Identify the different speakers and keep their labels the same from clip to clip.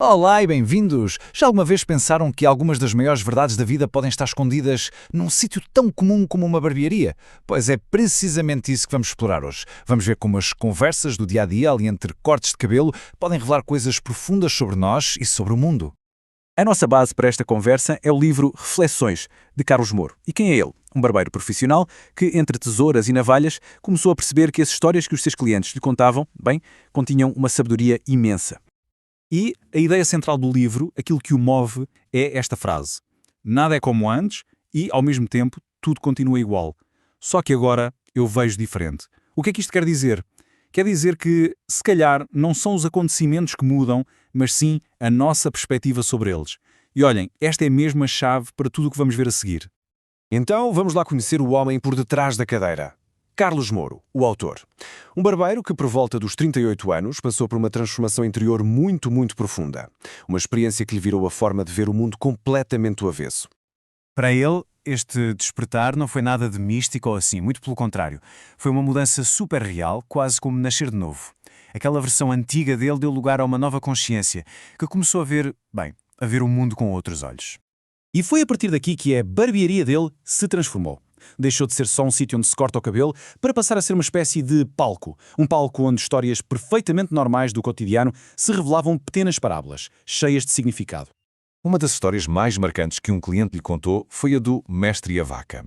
Speaker 1: Olá e bem-vindos! Já alguma vez pensaram que algumas das maiores verdades da vida podem estar escondidas num sítio tão comum como uma barbearia? Pois é precisamente isso que vamos explorar hoje. Vamos ver como as conversas do dia-a-dia ali entre cortes de cabelo podem revelar coisas profundas sobre nós e sobre o mundo.
Speaker 2: A nossa base para esta conversa é o livro Reflexões, de Carlos Moro. E quem é ele? Um barbeiro profissional que, entre tesouras e navalhas, começou a perceber que as histórias que os seus clientes lhe contavam, continham uma sabedoria imensa. E a ideia central do livro, aquilo que o move, é esta frase: nada é como antes e, ao mesmo tempo, tudo continua igual. Só que agora eu vejo diferente. O que é que isto quer dizer? Quer dizer que, se calhar, não são os acontecimentos que mudam, mas sim a nossa perspectiva sobre eles. E olhem, esta é mesmo a chave para tudo o que vamos ver a seguir.
Speaker 3: Então vamos lá conhecer o homem por detrás da cadeira. Carlos Moro, o autor. Um barbeiro que, por volta dos 38 anos, passou por uma transformação interior muito profunda. Uma experiência que lhe virou a forma de ver o mundo completamente do avesso.
Speaker 4: Para ele, este despertar não foi nada de místico ou assim, muito pelo contrário. Foi uma mudança super real, quase como nascer de novo. Aquela versão antiga dele deu lugar a uma nova consciência, que começou a ver o mundo com outros olhos.
Speaker 2: E foi a partir daqui que a barbearia dele se transformou. Deixou de ser só um sítio onde se corta o cabelo para passar a ser uma espécie de palco. Um palco onde histórias perfeitamente normais do cotidiano se revelavam pequenas parábolas, cheias de significado.
Speaker 5: Uma das histórias mais marcantes que um cliente lhe contou foi a do mestre e a vaca.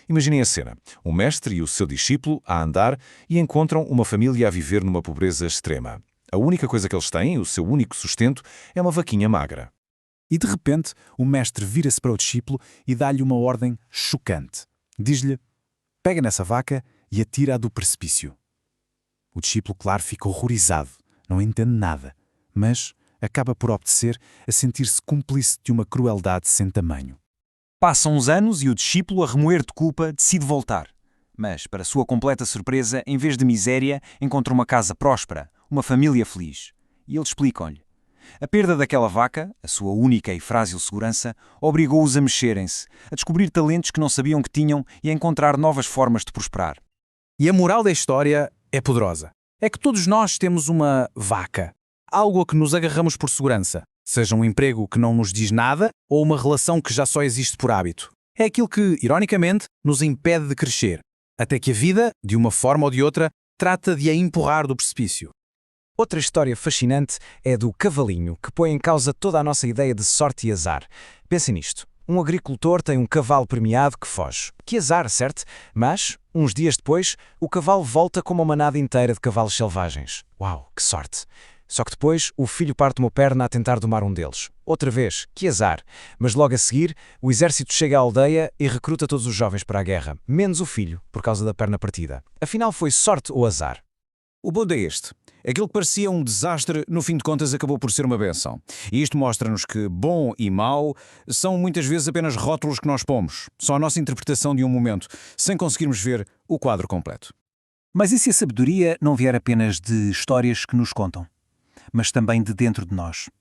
Speaker 5: Imaginem a cena. Um mestre e o seu discípulo a andar e encontram uma família a viver numa pobreza extrema. A única coisa que eles têm, o seu único sustento, é uma vaquinha magra.
Speaker 4: E de repente, o mestre vira-se para o discípulo e dá-lhe uma ordem chocante. Diz-lhe: pega nessa vaca e atira-a do precipício. O discípulo, claro, fica horrorizado, não entende nada, mas acaba por obedecer, a sentir-se cúmplice de uma crueldade sem tamanho.
Speaker 6: Passam uns anos e o discípulo, a remoer de culpa, decide voltar. Mas, para sua completa surpresa, em vez de miséria, encontra uma casa próspera, uma família feliz. E eles explicam-lhe: a perda daquela vaca, a sua única e frágil segurança, obrigou-os a mexerem-se, a descobrir talentos que não sabiam que tinham e a encontrar novas formas de prosperar.
Speaker 2: E a moral da história é poderosa. É que todos nós temos uma vaca. Algo a que nos agarramos por segurança. Seja um emprego que não nos diz nada ou uma relação que já só existe por hábito. É aquilo que, ironicamente, nos impede de crescer. Até que a vida, de uma forma ou de outra, trata de a empurrar do precipício.
Speaker 7: Outra história fascinante é do cavalinho, que põe em causa toda a nossa ideia de sorte e azar. Pensem nisto. Um agricultor tem um cavalo premiado que foge. Que azar, certo? Mas, uns dias depois, o cavalo volta com uma manada inteira de cavalos selvagens. Uau, que sorte! Só que depois, o filho parte uma perna a tentar domar um deles. Outra vez, que azar! Mas logo a seguir, o exército chega à aldeia e recruta todos os jovens para a guerra, menos o filho, por causa da perna partida. Afinal, foi sorte ou azar?
Speaker 8: O ponto é este. Aquilo que parecia um desastre, no fim de contas, acabou por ser uma benção. E isto mostra-nos que bom e mau são muitas vezes apenas rótulos que nós pomos. Só a nossa interpretação de um momento, sem conseguirmos ver o quadro completo.
Speaker 6: Mas e se a sabedoria não vier apenas de histórias que nos contam, mas também de dentro de nós?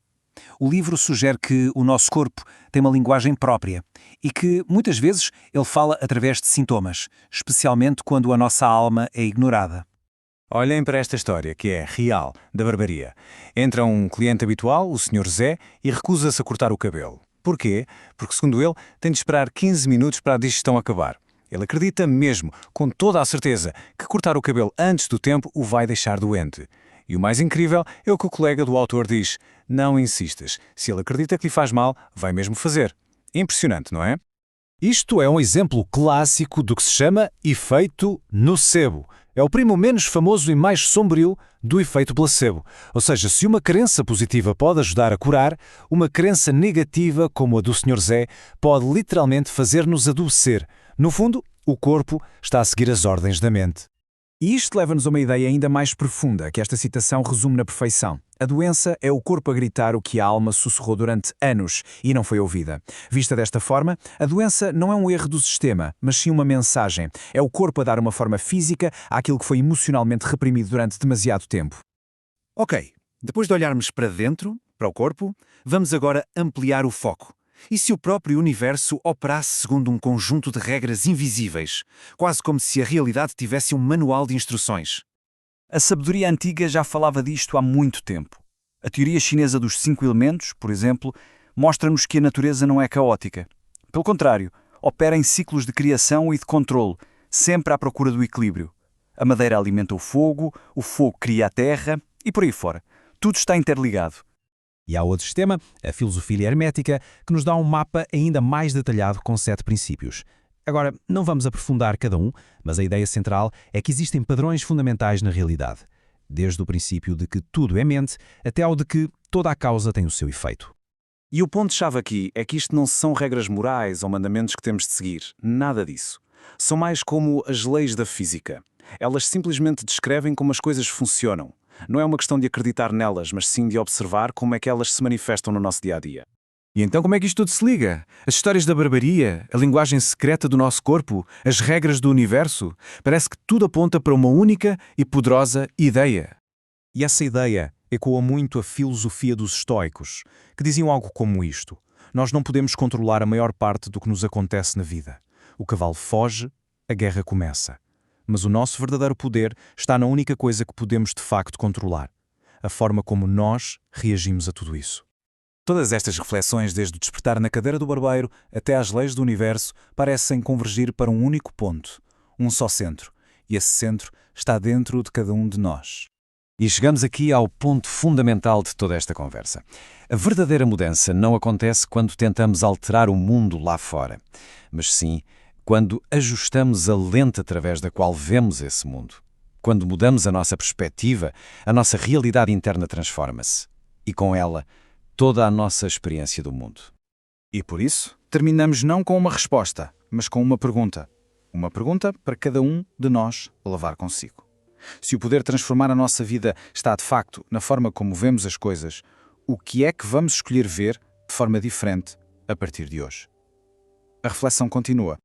Speaker 6: O livro sugere que o nosso corpo tem uma linguagem própria e que, muitas vezes, ele fala através de sintomas, especialmente quando a nossa alma é ignorada.
Speaker 4: Olhem para esta história, que é real, da barbearia. Entra um cliente habitual, o Sr. Zé, e recusa-se a cortar o cabelo. Porquê? Porque, segundo ele, tem de esperar 15 minutos para a digestão acabar. Ele acredita mesmo, com toda a certeza, que cortar o cabelo antes do tempo o vai deixar doente. E o mais incrível é o que o colega do autor diz: não insistas. Se ele acredita que lhe faz mal, vai mesmo fazer. Impressionante, não é?
Speaker 1: Isto é um exemplo clássico do que se chama efeito nocebo. É o primo menos famoso e mais sombrio do efeito placebo. Ou seja, se uma crença positiva pode ajudar a curar, uma crença negativa, como a do Sr. Zé, pode literalmente fazer-nos adoecer. No fundo, o corpo está a seguir as ordens da mente.
Speaker 2: E isto leva-nos a uma ideia ainda mais profunda, que esta citação resume na perfeição. A doença é o corpo a gritar o que a alma sussurrou durante anos e não foi ouvida. Vista desta forma, a doença não é um erro do sistema, mas sim uma mensagem. É o corpo a dar uma forma física àquilo que foi emocionalmente reprimido durante demasiado tempo.
Speaker 8: Ok, depois de olharmos para dentro, para o corpo, vamos agora ampliar o foco. E se o próprio universo operasse segundo um conjunto de regras invisíveis, quase como se a realidade tivesse um manual de instruções?
Speaker 6: A sabedoria antiga já falava disto há muito tempo. A teoria chinesa dos 5 elementos, por exemplo, mostra-nos que a natureza não é caótica. Pelo contrário, opera em ciclos de criação e de controle, sempre à procura do equilíbrio. A madeira alimenta o fogo cria a terra e por aí fora. Tudo está interligado.
Speaker 2: E há outro sistema, a filosofia hermética, que nos dá um mapa ainda mais detalhado com 7 princípios. Agora, não vamos aprofundar cada um, mas a ideia central é que existem padrões fundamentais na realidade. Desde o princípio de que tudo é mente, até ao de que toda a causa tem o seu efeito.
Speaker 3: E o ponto-chave aqui é que isto não são regras morais ou mandamentos que temos de seguir. Nada disso. São mais como as leis da física. Elas simplesmente descrevem como as coisas funcionam. Não é uma questão de acreditar nelas, mas sim de observar como é que elas se manifestam no nosso dia-a-dia.
Speaker 2: E então como é que isto tudo se liga? As histórias da barbaria, a linguagem secreta do nosso corpo, as regras do universo, parece que tudo aponta para uma única e poderosa ideia.
Speaker 7: E essa ideia ecoa muito a filosofia dos estoicos, que diziam algo como isto: nós não podemos controlar a maior parte do que nos acontece na vida. O cavalo foge, a guerra começa. Mas o nosso verdadeiro poder está na única coisa que podemos de facto controlar: a forma como nós reagimos a tudo isso.
Speaker 4: Todas estas reflexões, desde o despertar na cadeira do barbeiro até às leis do universo, parecem convergir para um único ponto, um só centro, e esse centro está dentro de cada um de nós.
Speaker 1: E chegamos aqui ao ponto fundamental de toda esta conversa. A verdadeira mudança não acontece quando tentamos alterar o mundo lá fora, mas sim quando ajustamos a lente através da qual vemos esse mundo. Quando mudamos a nossa perspectiva, a nossa realidade interna transforma-se. E com ela, toda a nossa experiência do mundo.
Speaker 6: E por isso, terminamos não com uma resposta, mas com uma pergunta. Uma pergunta para cada um de nós levar consigo. Se o poder transformar a nossa vida está de facto na forma como vemos as coisas, o que é que vamos escolher ver de forma diferente a partir de hoje? A reflexão continua.